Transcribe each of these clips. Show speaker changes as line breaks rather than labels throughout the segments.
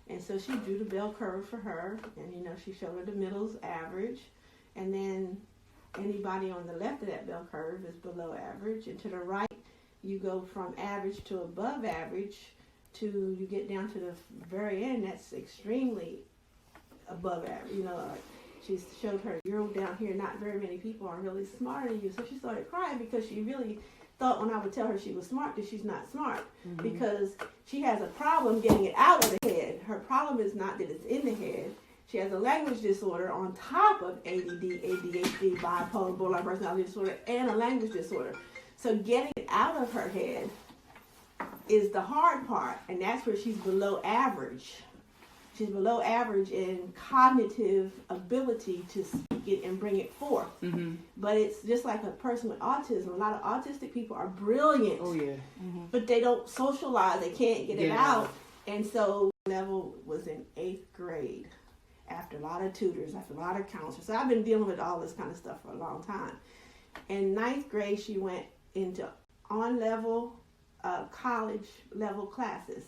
And so she drew the bell curve for her, and she showed her the middle's average, and then anybody on the left of that bell curve is below average, and to the right you go from average to above average to you get down to the very end. That's extremely above average. She showed her, you're down here, not very many people are really smarter than you. So she started crying because she really thought when I would tell her she was smart that she's not smart, because she has a problem getting it out of the head. Her problem is not that it's in the head. She has a language disorder on top of ADD, ADHD, bipolar, borderline personality disorder, and a language disorder. So getting it out of her head is the hard part, and that's where she's below average. She's below average in cognitive ability to speak it and bring it forth. But it's just like a person with autism. A lot of autistic people are brilliant, but they don't socialize. They can't get it out. And so level was in 8th grade after a lot of tutors, after a lot of counselors. So I've been dealing with all this kind of stuff for a long time. In 9th grade, she went into on-level, college level classes.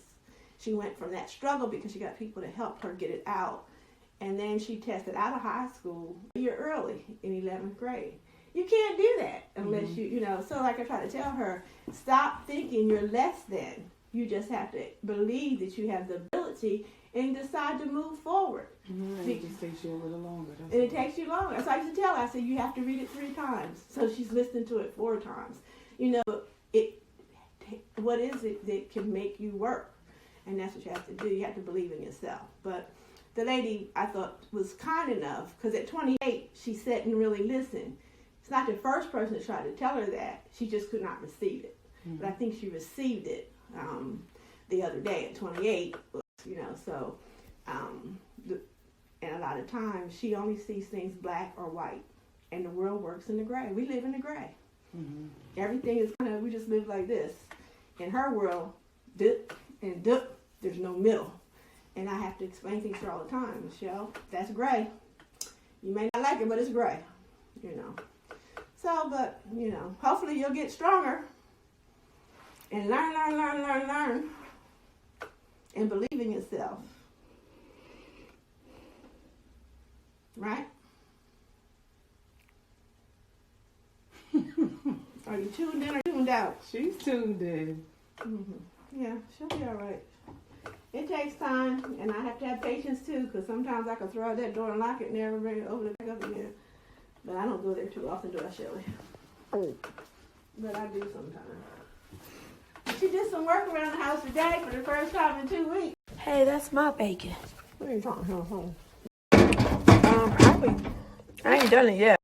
She went from that struggle because she got people to help her get it out. And then she tested out of high school a year early in 11th grade. You can't do that unless so like I try to tell her, stop thinking you're less than. You just have to believe that you have the ability and decide to move forward.
It just takes you a little longer.
And it takes you longer. So I used to tell her, I said, you have to read it 3 times. So she's listened to it 4 times. What is it that can make you work? And that's what you have to do. You have to believe in yourself. But the lady, I thought, was kind enough, because at 28, she sat and really listened. It's not the first person to try to tell her that. She just could not receive it. But I think she received it the other day at 28, and a lot of times she only sees things black or white, and the world works in the gray. We live in the gray. Everything is we just live like this. In her world, dip and dip, there's no middle. And I have to explain things to her all the time. Michelle, that's gray. You may not like it, but it's gray. So, but, hopefully you'll get stronger and learn, and believe in yourself. Right? Are you tuned in or tuned out?
She's tuned in.
Yeah, she'll be all right. It takes time, and I have to have patience too, because sometimes I can throw out that door and lock it and never bring it over back up again. But I don't go there too often, do I, Shelley? But I do sometimes. She did some work around the house today for the first time in 2 weeks.
Hey, that's my bacon.
What are you talking about?
I ain't done it yet.